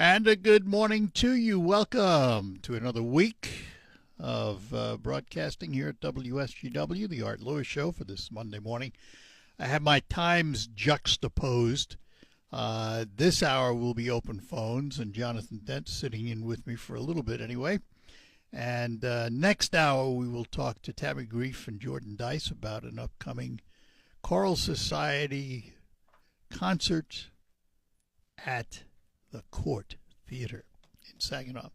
And a good morning to you. Welcome to another week of broadcasting here at WSGW, the Art Lewis Show for this Monday morning. I have my times juxtaposed. This hour will be open phones, and Jonathan Dent sitting in with me for a little bit anyway. And next hour we will talk to Tammy Grief and Jordan Dice about an upcoming Choral Society concert at the Court Theater in Saginaw.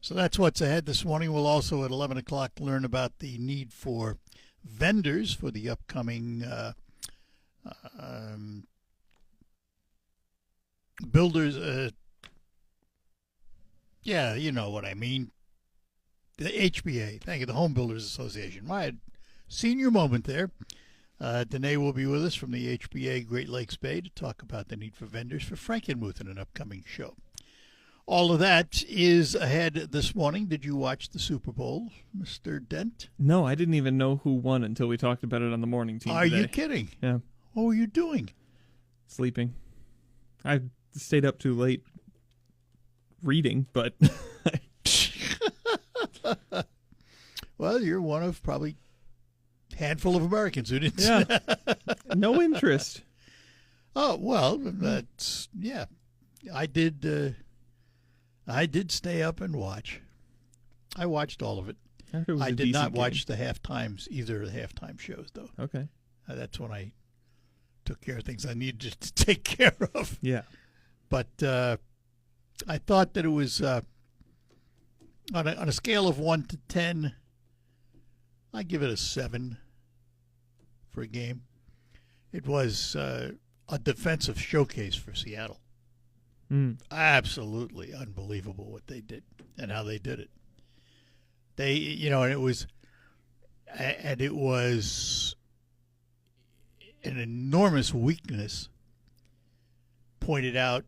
So that's what's ahead this morning. We'll also at 11 o'clock learn about the need for vendors for the upcoming builders. Yeah, you know what I mean. The HBA, thank you, the Home Builders Association. My senior moment there. Danae will be with us from the HBA Great Lakes Bay to talk about the need for vendors for Frankenmuth in an upcoming show. All of that is ahead this morning. Did you watch the Super Bowl, Mr. Dent? No, I didn't even know who won until we talked about it on the morning team Are today. you kidding? Yeah. What were you doing? Sleeping. I stayed up too late reading, but... Well, you're one of probably handful of Americans who didn't. Yeah. No interest. Oh, well, that's, yeah. I did stay up and watch. I watched all of it. I did not watch the halftimes, either of the halftime shows, though. Okay. That's when I took care of things I needed to take care of. Yeah. But I thought that it was, on a scale of 1 to 10, I give it a 7 for a game. It was a defensive showcase for Seattle. Absolutely unbelievable what they did and how they did it. They, and it was an enormous weakness pointed out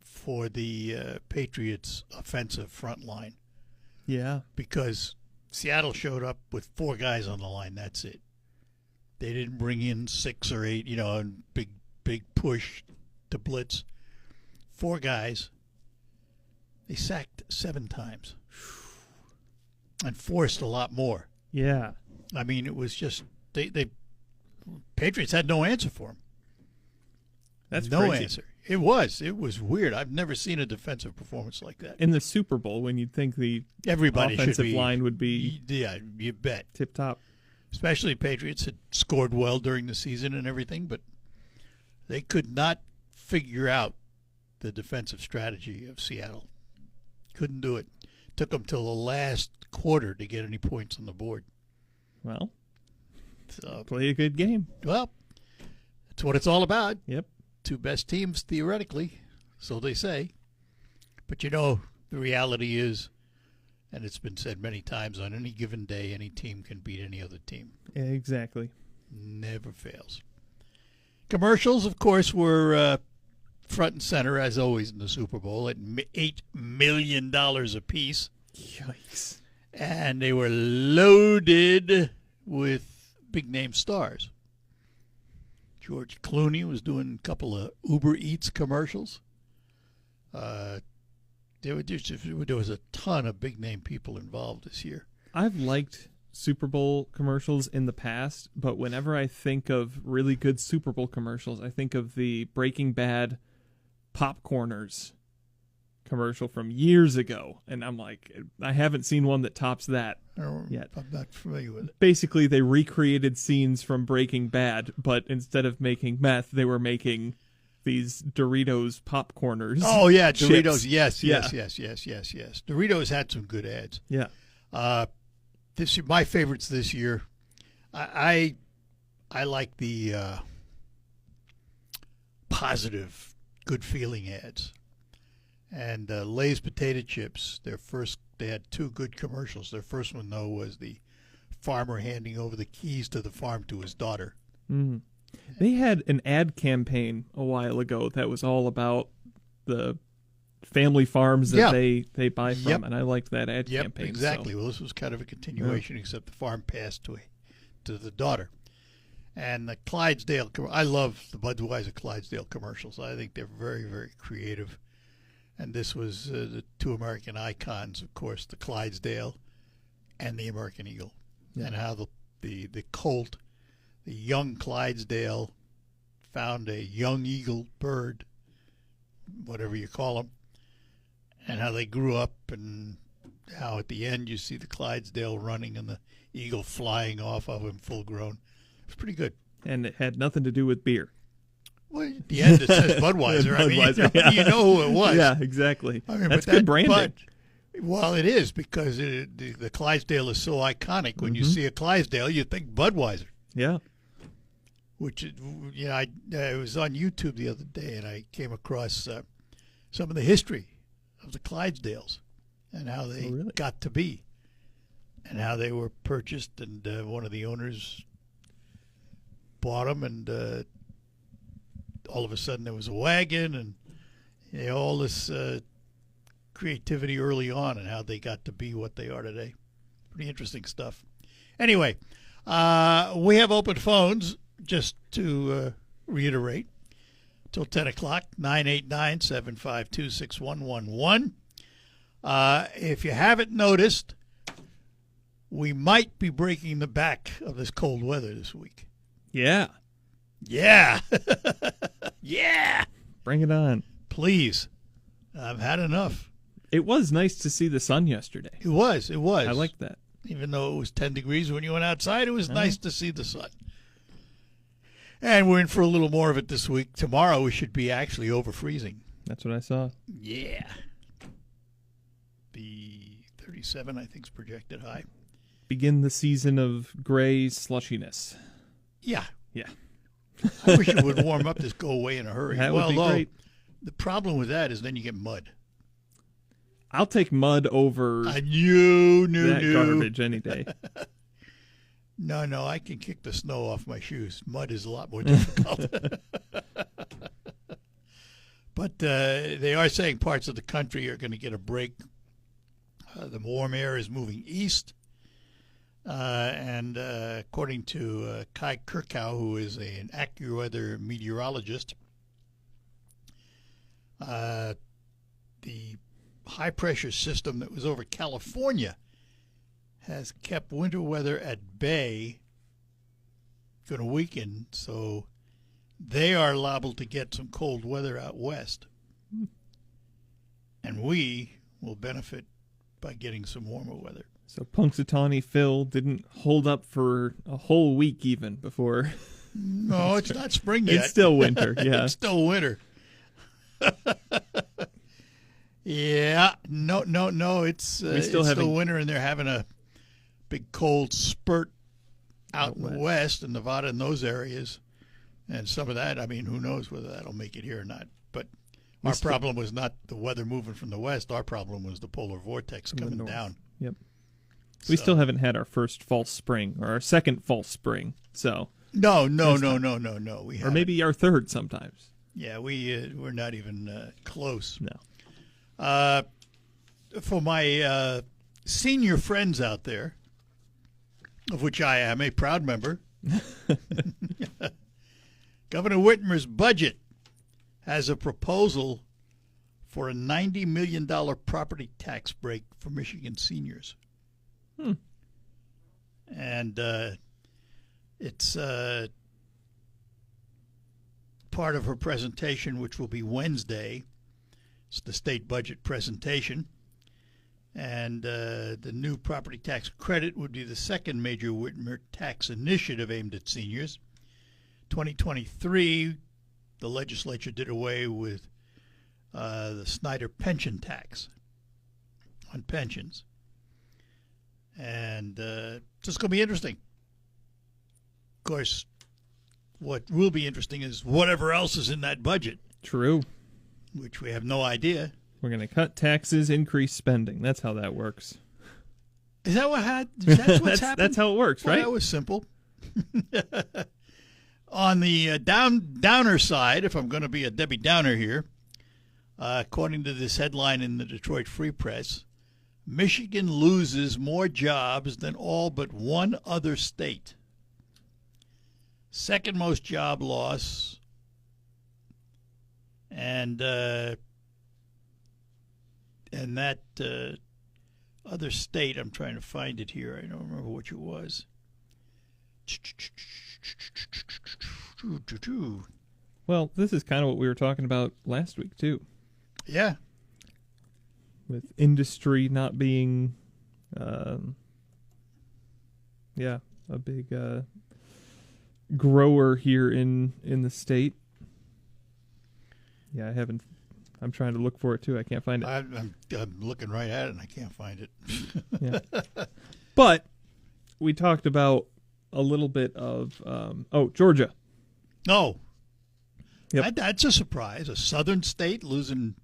for the Patriots' offensive front line. Yeah. Because Seattle showed up with 4 guys on the line. That's it. They didn't bring in 6 or 8, and big push to blitz. 4 guys. They sacked 7 times and forced a lot more. Yeah. I mean, it was just they Patriots had no answer for them. That's no crazy. answer. It was weird. I've never seen a defensive performance like that. In the Super Bowl, when you'd think the Everybody offensive should be, line would be yeah, you bet. tip top. Especially Patriots had scored well during the season and everything, but they could not figure out the defensive strategy of Seattle. Couldn't do it. Took them till the last quarter to get any points on the board. Well, So, play a good game. well, that's what it's all about. Yep. 2 best teams, theoretically, so they say. But the reality is, and it's been said many times, on any given day, any team can beat any other team. Exactly. Never fails. Commercials, of course, were front and center, as always, in the Super Bowl at $8 million apiece. Yikes. And they were loaded with big-name stars. George Clooney was doing a couple of Uber Eats commercials. There was a ton of big-name people involved this year. I've liked Super Bowl commercials in the past, but whenever I think of really good Super Bowl commercials, I think of the Breaking Bad Popcorners commercial from years ago, and I'm like, I haven't seen one that tops that yet. I'm not familiar with it. Basically, they recreated scenes from Breaking Bad, but instead of making meth, they were making these Doritos popcorners. Oh, yeah, Doritos. chips. Yes. Yeah. Doritos had some good ads. Yeah. My favorites this year. I like the positive, good feeling ads. And Lay's potato chips. They had 2 good commercials. Their first one though was the farmer handing over the keys to the farm to his daughter. Mm. They had an ad campaign a while ago that was all about the family farms that they buy from, and I liked that ad campaign. Exactly. So. Well, this was kind of a continuation, except the farm passed to the daughter. And the Clydesdale, I love the Budweiser Clydesdale commercials. I think they're very, very creative. And this was the two American icons, of course, the Clydesdale and the American Eagle, and how the colt, the young Clydesdale, found a young eagle bird, whatever you call them, and how they grew up, and how at the end you see the Clydesdale running and the eagle flying off of him full grown. It's pretty good. And it had nothing to do with beer. Well, at the end it says Budweiser. Budweiser, you know who it was. Yeah, exactly. I mean, that's good branding. Well, it is, because the Clydesdale is so iconic. When you see a Clydesdale, you think Budweiser. Yeah. Which, I was on YouTube the other day, and I came across some of the history of the Clydesdales and how they got to be, and how they were purchased, and one of the owners bought them, and all of a sudden there was a wagon, and all this creativity early on, and how they got to be what they are today. Pretty interesting stuff. Anyway, we have open phones, just to reiterate, till 10 o'clock, 989-752-6111. If you haven't noticed, we might be breaking the back of this cold weather this week. Yeah. Yeah. Yeah. Bring it on. Please. I've had enough. It was nice to see the sun yesterday. It was. I liked that. Even though it was 10 degrees when you went outside, it was nice to see the sun. And we're in for a little more of it this week. Tomorrow we should be actually over freezing. That's what I saw. Yeah. The 37, I think, is projected high. Begin the season of gray slushiness. Yeah. Yeah. I wish it would warm up, just go away in a hurry. That would be great. The problem with that is then you get mud. I'll take mud over that garbage any day. No, I can kick the snow off my shoes. Mud is a lot more difficult. But they are saying parts of the country are going to get a break. The warm air is moving east. And according to Kai Kirkow, who is an AccuWeather meteorologist, the high-pressure system that was over California has kept winter weather at bay, going to weaken, so they are liable to get some cold weather out west. And we will benefit by getting some warmer weather. So Punxsutawney Phil didn't hold up for a whole week even before. No, it's not spring yet. It's still winter, yeah. It's still winter. Yeah, no. It's still winter, and they're having a big cold spurt out in the west, in Nevada, and those areas. And some of that, I mean, who knows whether that'll make it here or not. But our problem was not the weather moving from the west. Our problem was the polar vortex coming down. Yep. We still haven't had our first false spring, or our second false spring. So no. We or maybe our third sometimes. Yeah, we're not even close. No. For my senior friends out there, of which I am a proud member, Governor Whitmer's budget has a proposal for a $90 million property tax break for Michigan seniors. And it's part of her presentation, which will be Wednesday. It's the state budget presentation. And the new property tax credit would be the second major Whitmer tax initiative aimed at seniors. 2023, the legislature did away with the Snyder pension tax on pensions. And it's just going to be interesting. Of course, what will be interesting is whatever else is in that budget. True. Which we have no idea. We're going to cut taxes, increase spending. That's how that works. Is that what's happening? That's how it works, right? That was simple. On the downer side, if I'm going to be a Debbie Downer here, according to this headline in the Detroit Free Press, Michigan loses more jobs than all but one other state. Second most job loss, and And that other state, I'm trying to find it here. I don't remember which it was. Well, this is kind of what we were talking about last week, too. Yeah. With industry not being, a big grower here in the state. Yeah, I'm trying to look for it, too. I can't find it. I'm looking right at it, and I can't find it. Yeah. But we talked about a little bit of, Georgia. No. Yep. That's a surprise. A southern state losing.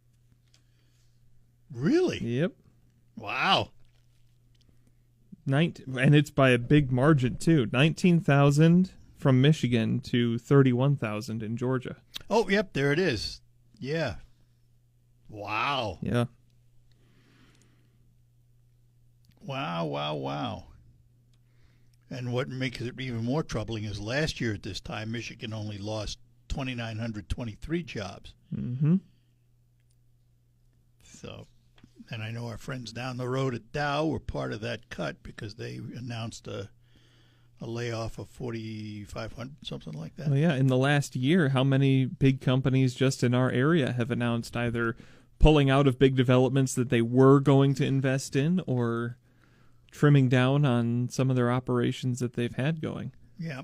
Really? Yep. Wow. And it's by a big margin, too. 19,000 from Michigan to 31,000 in Georgia. Oh, yep, there it is. Yeah. Wow. Yeah. Wow. And what makes it even more troubling is last year at this time, Michigan only lost 2,923 jobs. Mm-hmm. So, and I know our friends down the road at Dow were part of that cut because they announced a layoff of 4,500, something like that. Well, yeah, in the last year, how many big companies just in our area have announced either pulling out of big developments that they were going to invest in or trimming down on some of their operations that they've had going? Yeah.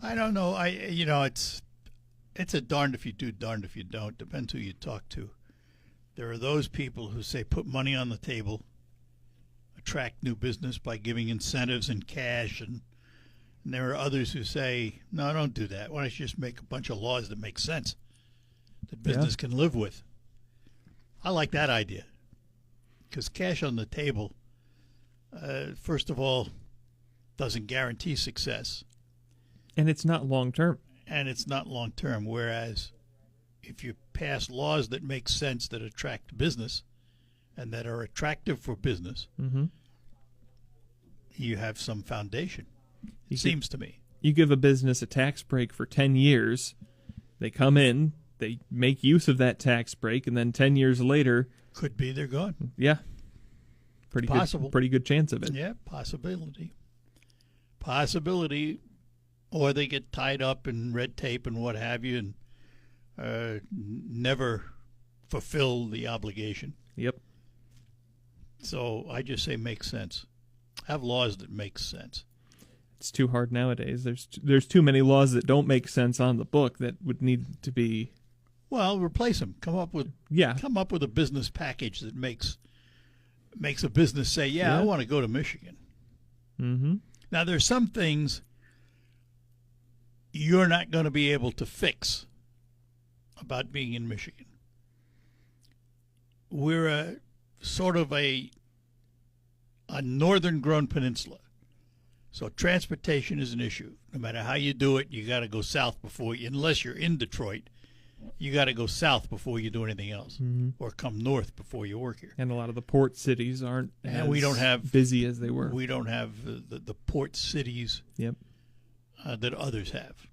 I don't know. It's a darned if you do, darned if you don't. Depends who you talk to. There are those people who say put money on the table, attract new business by giving incentives and cash, and there are others who say, no, don't do that. Why don't you just make a bunch of laws that make sense, that business can live with? I like that idea because cash on the table, first of all, doesn't guarantee success. And it's not long term. And it's not long term, whereas if you pass laws that make sense, that attract business and that are attractive for business, mm-hmm. you have some foundation, it seems to me. You give a business a tax break for 10 years, they come in, they make use of that tax break, and then 10 years later... Could be they're gone. Yeah. Possible. Pretty good chance of it. Yeah, possibility. Or they get tied up in red tape and what have you and never fulfill the obligation. Yep. So I just say make sense. Have laws that make sense. It's too hard nowadays. There's too many laws that don't make sense on the book that would need to be... Well, replace them. Come up with a business package that makes a business say, yeah. I want to go to Michigan. Mm-hmm. Now, there's some things you're not going to be able to fix about being in Michigan. We're sort of a northern grown peninsula. So transportation is an issue. No matter how you do it, you got to go south unless you're in Detroit, you got to go south before you do anything else, mm-hmm. or come north before you work here. And a lot of the port cities aren't we don't have busy as they were. We don't have the port cities yep. That others have.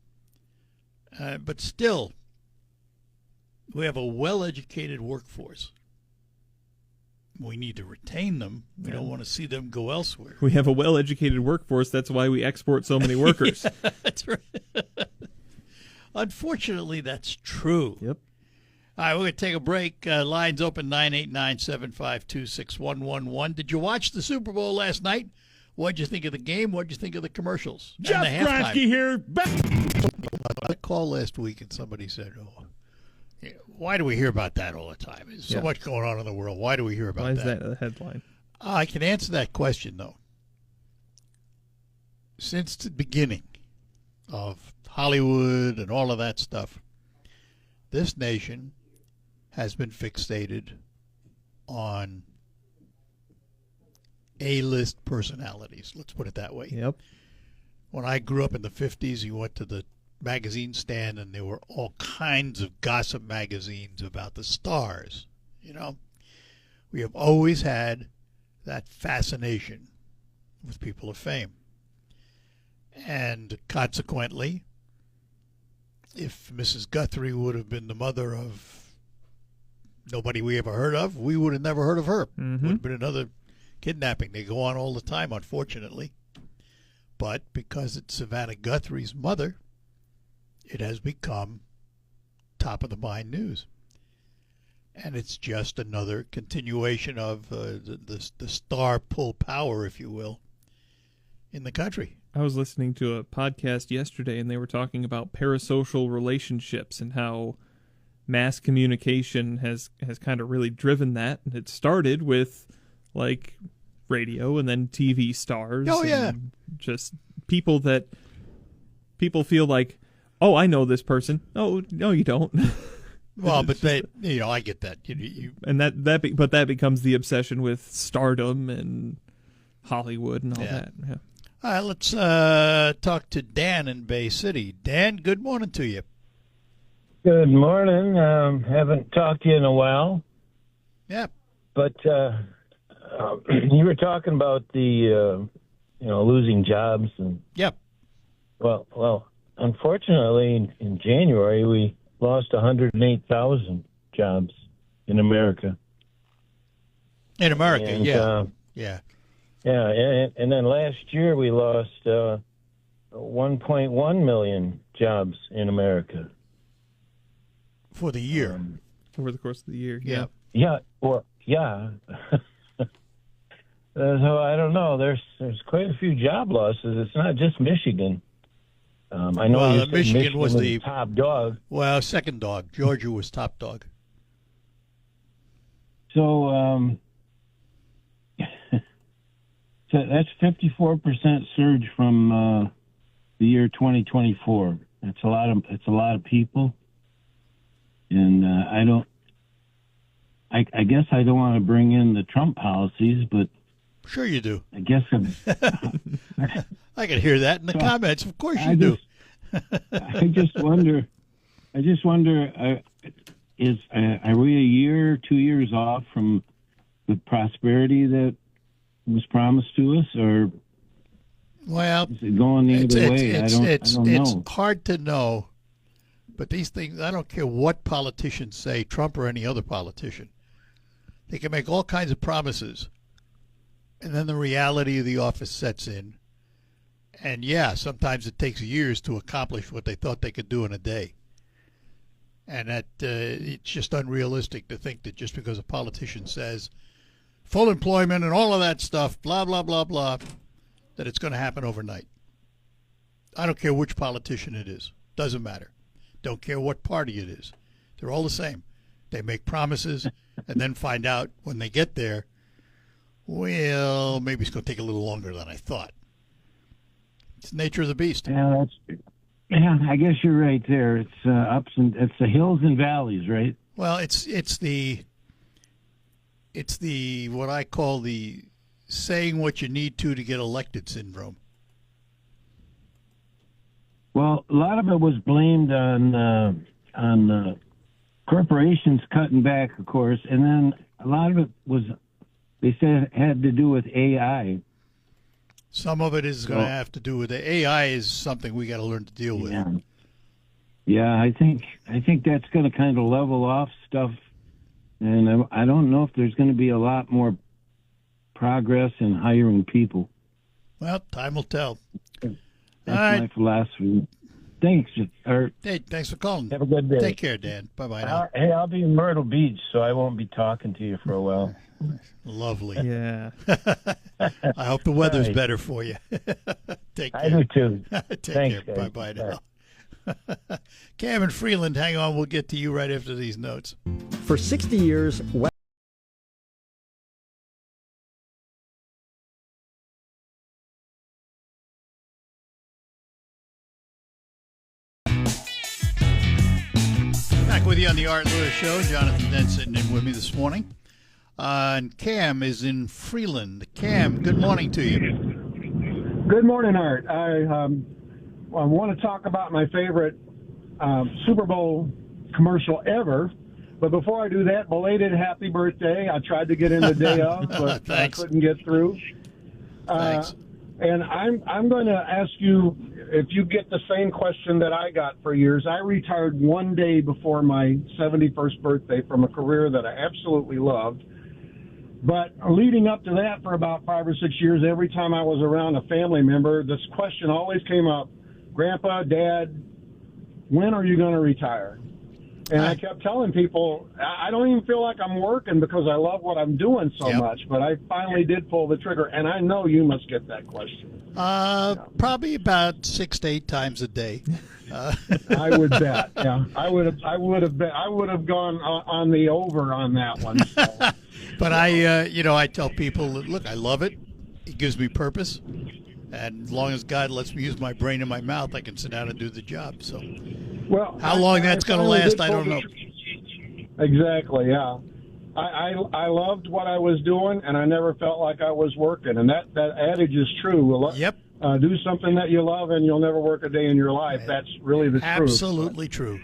But still, we have a well-educated workforce. We need to retain them. We don't want to see them go elsewhere. We have a well-educated workforce. That's why we export so many workers. Yeah, that's right. Unfortunately, that's true. Yep. All right, we're going to take a break. Lines open 989-752-6111. Did you watch the Super Bowl last night? What'd you think of the game? What'd you think of the commercials? Jeff Grafke here. I called last week and somebody said, why do we hear about that all the time? There's so much going on in the world. Why do we hear about that? Why is that a headline? I can answer that question, though. Since the beginning of Hollywood and all of that stuff, this nation has been fixated on A-list personalities. Let's put it that way. Yep. When I grew up in the 50s, you went to the magazine stand and there were all kinds of gossip magazines about the stars. We have always had that fascination with people of fame. And consequently, if Mrs. Guthrie would have been the mother of Nobody we ever heard of. We would have never heard of her. Mm-hmm. Would have been another kidnapping. They go on all the time, unfortunately. But because it's Savannah Guthrie's mother, it has become top of the mind news. And it's just another continuation of the star pull power, if you will, in the country. I was listening to a podcast yesterday, and they were talking about parasocial relationships and how mass communication has kind of really driven that. And it started with, like, radio and then TV stars. Oh, yeah. And just people that people feel like, oh, I know this person. Oh, no, you don't. Well, but they, I get that. And but that becomes the obsession with stardom and Hollywood and all that. Yeah. All right, let's talk to Dan in Bay City. Dan, good morning to you. Good morning. Haven't talked to you in a while. Yeah. But you were talking about the, losing jobs. And Yep. Well, unfortunately, in January, we lost 108,000 jobs in America. In America, And, yeah. Yeah, and then last year we lost 1.1 million jobs in America. For the year. Over the course of the year. Yeah. Yeah, well, yeah. So I don't know. There's quite a few job losses. It's not just Michigan. I know Well, you said Michigan was the top dog. Well, second dog. Georgia was top dog. So, so that's 54% surge from the year 2024. It's a lot of people, and I guess I don't want to bring in the Trump policies, but Sure you do. I guess I can hear that in the comments. Of course you do. I just wonder. Are we a year, 2 years off from the prosperity that was promised to us, or Well, is it going the other way? I don't know. It's hard to know. But these things, I don't care what politicians say, Trump or any other politician. They can make all kinds of promises. And then the reality of the office sets in. And yeah, sometimes it takes years to accomplish what they thought they could do in a day. And that it's just unrealistic to think that just because a politician says full employment and all of that stuff, blah, blah, blah, blah, that it's going to happen overnight. I don't care which politician it is. Doesn't matter. Don't care what party it is. They're all the same. They make promises and then find out when they get there, well, maybe it's going to take a little longer than I thought. It's the nature of the beast. Yeah, I guess you're right there. It's it's the hills and valleys, right? Well, it's the what I call the saying what you need to get elected syndrome. Well, a lot of it was blamed on corporations cutting back, of course, and then a lot of it was, they said, had to do with AI. Some of it is going to have to do with it. AI is something we got to learn to deal with. Yeah, I think that's going to kind of level off stuff, and I don't know if there's going to be a lot more progress in hiring people. Well, time will tell. That's right. my philosophy. Thanks. Hey, thanks for calling. Have a good day. Take care, Dan. Bye-bye now. Hey, I'll be in Myrtle Beach, so I won't be talking to you for a while. Lovely. Yeah. I hope the weather's right. better for you. Take care. I do too. Take Thanks, care. guys. Bye-bye now. Cam and Freeland, hang on. We'll get to you right after these notes. For 60 years, Back with you on the Art Lewis Show. Jonathan Dent sitting in with me this morning. And Cam is in Freeland. Cam, good morning to you. Good morning, Art. I want to talk about my favorite Super Bowl commercial ever. But before I do that, belated happy birthday. I tried to get in the day of, but I Thanks. couldn't get through. Thanks. And I'm going to ask you if you get the same question that I got for years. I retired one day before my 71st birthday from a career that I absolutely loved. But leading up to that for about 5 or 6 years, every time I was around a family member, this question always came up: Grandpa, Dad, when are you going to retire? And I kept telling people, I don't even feel like I'm working because I love what I'm doing so much. But I finally did pull the trigger, and I know you must get that question. Probably about 6 to 8 times a day. I would bet. Yeah, I would have gone on the over on that one. So. But I tell people, look, I love it. It gives me purpose. And as long as God lets me use my brain and my mouth, I can sit down and do the job. So, well, how long that's going to last, I don't know. Exactly, yeah. I loved what I was doing, and I never felt like I was working. And that adage is true. Yep. Do something that you love, and you'll never work a day in your life. That's really the truth. Absolutely true.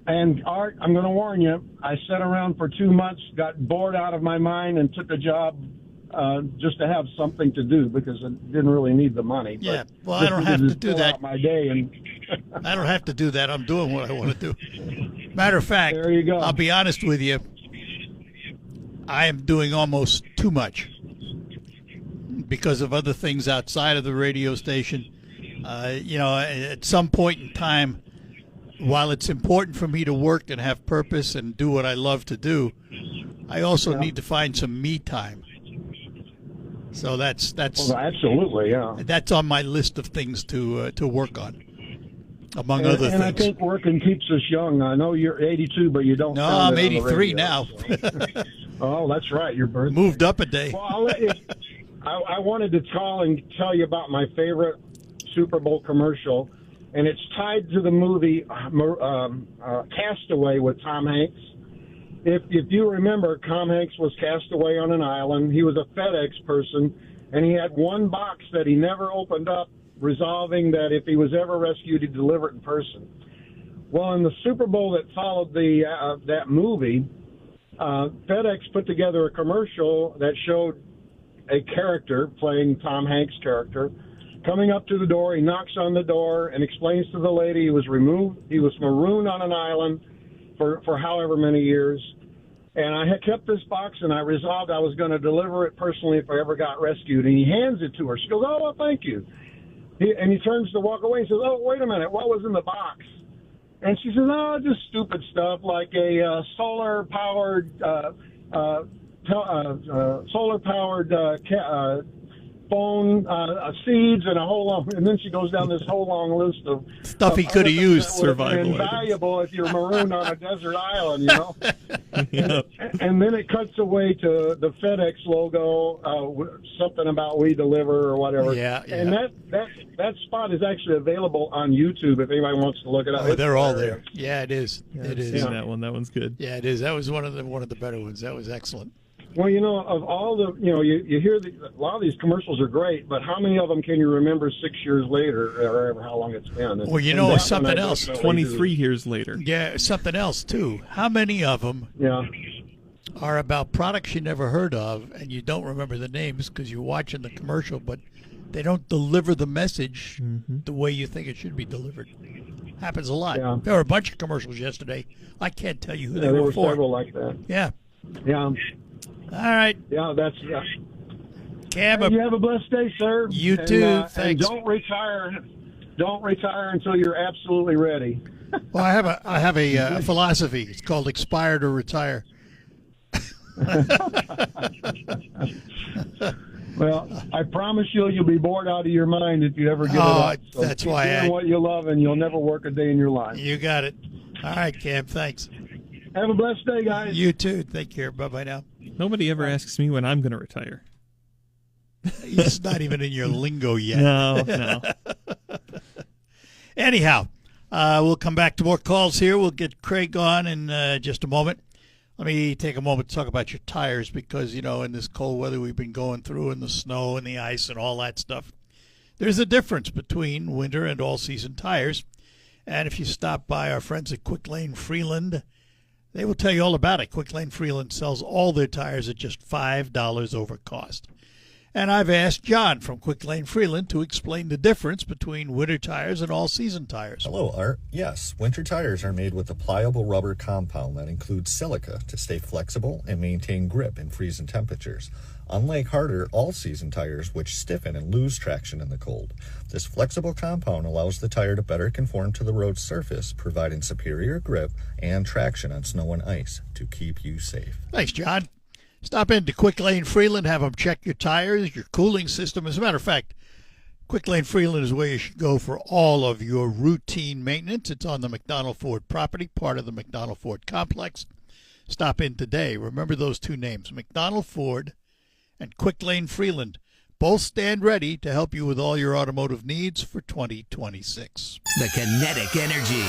And Art, I'm going to warn you, I sat around for 2 months, got bored out of my mind, and took a job just to have something to do because I didn't really need the money. Yeah, well, I don't have to do that. My day and I don't have to do that. I'm doing what I want to do. Matter of fact, there you go. I'll be honest with you. I am doing almost too much because of other things outside of the radio station. At some point in time, while it's important for me to work and have purpose and do what I love to do, I also need to find some me time. So that's well, absolutely, yeah. That's on my list of things to work on, among other things. And I think working keeps us young. I know you're 82, but you don't. No, sound I'm it on the 83 radio, now. So. Oh, that's right. Your birthday moved up a day. Well, I'll let you. I wanted to call and tell you about my favorite Super Bowl commercial, and it's tied to the movie Castaway with Tom Hanks. If you remember, Tom Hanks was cast away on an island. He was a FedEx person, and he had one box that he never opened up, resolving that if he was ever rescued, he'd deliver it in person. Well, in the Super Bowl that followed that movie, FedEx put together a commercial that showed a character playing Tom Hanks' character coming up to the door. He knocks on the door and explains to the lady he was marooned on an island for however many years. And I had kept this box, and I resolved I was going to deliver it personally if I ever got rescued. And he hands it to her. She goes, "Oh, well, thank you." And he turns to walk away and says, "Oh, wait a minute. What was in the box?" And she says, "Oh, just stupid stuff like a solar-powered phone, seeds, and a whole long." And then she goes down this whole long list of stuff he could have used. Survival invaluable if you're marooned on a desert island, you know. Yep. And then it cuts away to the FedEx logo, something about "we deliver" or whatever. Yeah. And that spot is actually available on YouTube if anybody wants to look it up. Oh, they're all there. Yeah, it is. Yeah, it I've is. seen that one. That one's good. Yeah, it is. That was one of the better ones. That was excellent. Well, of all the, you hear a lot of these commercials are great, but how many of them can you remember 6 years later, or how long it's been? Well, something else. 23 years later. Yeah, something else too. How many of them are about products you never heard of, and you don't remember the names because you're watching the commercial, but they don't deliver the message the way you think it should be delivered. Happens a lot. Yeah. There were a bunch of commercials yesterday. I can't tell you who they there were were for. several like that. Yeah. Yeah. All right. Yeah, that's. Cam, You have a blessed day, sir. You too. And Thanks. don't retire. Don't retire until you're absolutely ready. Well, I have a philosophy. It's called expire to retire. Well, I promise you'll be bored out of your mind if you ever give it up. So that's keep why doing what you love, and you'll never work a day in your life. You got it. All right, Cam. Thanks. Have a blessed day, guys. You too. Take care. Bye-bye now. Nobody ever asks me when I'm going to retire. It's not even in your lingo yet. No. Anyhow, we'll come back to more calls here. We'll get Craig on in just a moment. Let me take a moment to talk about your tires because, in this cold weather we've been going through and the snow and the ice and all that stuff, there's a difference between winter and all-season tires. And if you stop by our friends at Quick Lane Freeland, they will tell you all about it. Quick Lane Freeland sells all their tires at just $5 over cost. And I've asked John from Quick Lane Freeland to explain the difference between winter tires and all-season tires. Hello, Art. Yes, winter tires are made with a pliable rubber compound that includes silica to stay flexible and maintain grip in freezing temperatures, unlike harder all-season tires which stiffen and lose traction in the cold. This flexible compound allows the tire to better conform to the road surface, providing superior grip and traction on snow and ice to keep you safe. Thanks, John. Stop into Quick Lane Freeland, have them check your tires, your cooling system. As a matter of fact, Quick Lane Freeland is where you should go for all of your routine maintenance. It's on the McDonald Ford property, part of the McDonald Ford complex. Stop in today. Remember those two names, McDonald Ford and Quick Lane Freeland. Both stand ready to help you with all your automotive needs for 2026. The Kinetic Energy.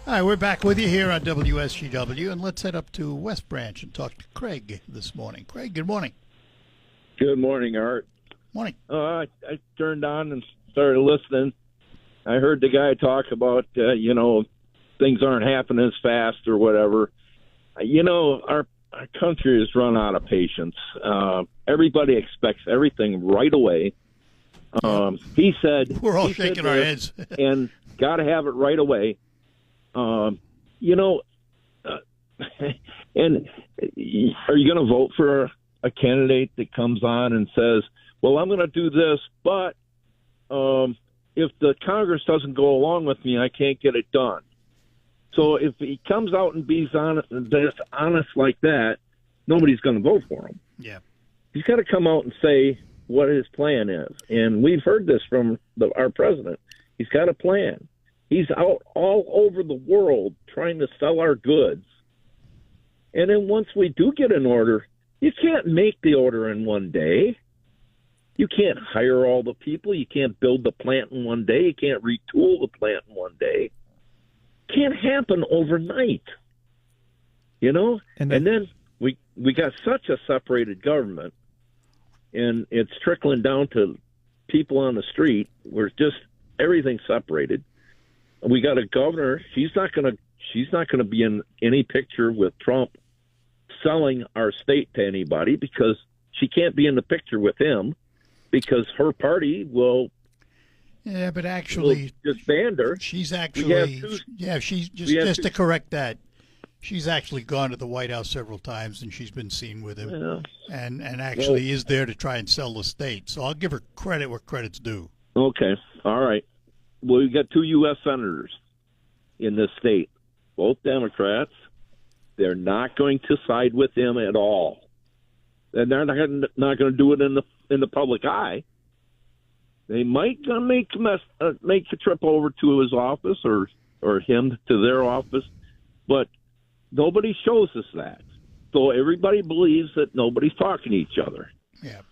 All right, we're back with you here on WSGW, and let's head up to West Branch and talk to Craig this morning. Craig, good morning. Good morning, Art. Morning. I turned on and started listening. I heard the guy talk about, things aren't happening as fast or whatever. Our country has run out of patience. Everybody expects everything right away. He said... We're all shaking our heads. And got to have it right away. And are you going to vote for a candidate that comes on and says, well, I'm going to do this, but if the Congress doesn't go along with me, I can't get it done. So if he comes out and be honest like that, nobody's going to vote for him. Yeah. He's got to come out and say what his plan is. And we've heard this from our president. He's got a plan. He's out all over the world trying to sell our goods. And then once we do get an order, you can't make the order in one day. You can't hire all the people. You can't build the plant in one day. You can't retool the plant in one day. Can't happen overnight. And then we got such a separated government, and it's trickling down to people on the street. We're just everything's separated. We got a governor. She's not going to be in any picture with Trump selling our state to anybody because she can't be in the picture with him because her party will. Yeah, but actually, disband her. She's actually, she's just to correct that. She's actually gone to the White House several times, and she's been seen with him, and actually is there to try and sell the state. So I'll give her credit where credit's due. Okay, all right. Well, we got 2 U.S. senators in this state, both Democrats. They're not going to side with him at all, and they're not going to do it in the public eye. They might make a trip over to his office or him to their office, but nobody shows us that. So everybody believes that nobody's talking to each other. Yeah.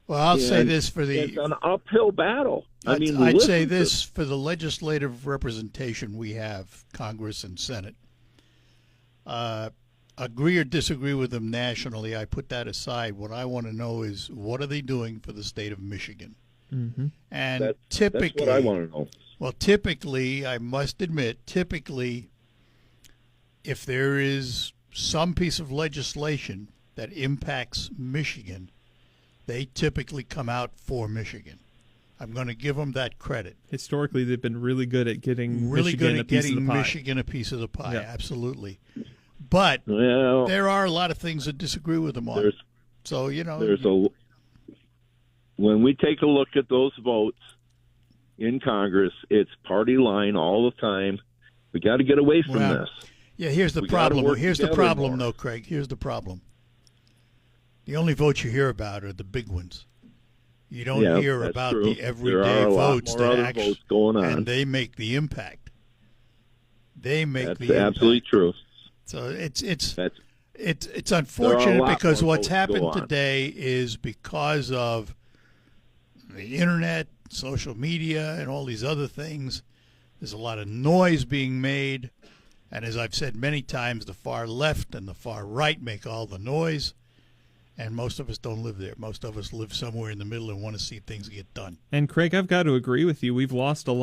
Well, I'll say this for the... It's an uphill battle. I'd say this for the legislative representation we have, Congress and Senate. Agree or disagree with them nationally, I put that aside. What I want to know is what are they doing for the state of Michigan? Mm-hmm. And typically... That's what I want to know. Well, typically, I must admit, if there is some piece of legislation that impacts Michigan, they typically come out for Michigan. I'm going to give them that credit. Historically, they've been really good at getting Michigan a piece of the pie. Yeah. Absolutely. But there are a lot of things that disagree with them on. When we take a look at those votes in Congress, it's party line all the time. We got to get away from this. Yeah, here's the problem. Here's the problem, though, Craig. Here's the problem. The only votes you hear about are the big ones. You don't hear about the everyday votes that actually going on, and they make the impact. That's absolutely true. So it's unfortunate because what's happened today is because of the internet, social media, and all these other things. There's a lot of noise being made, And as I've said many times, the far left and the far right make all the noise, and most of us don't live there. Most of us live somewhere in the middle and want to see things get done. And Craig, I've got to agree with you. We've lost a lot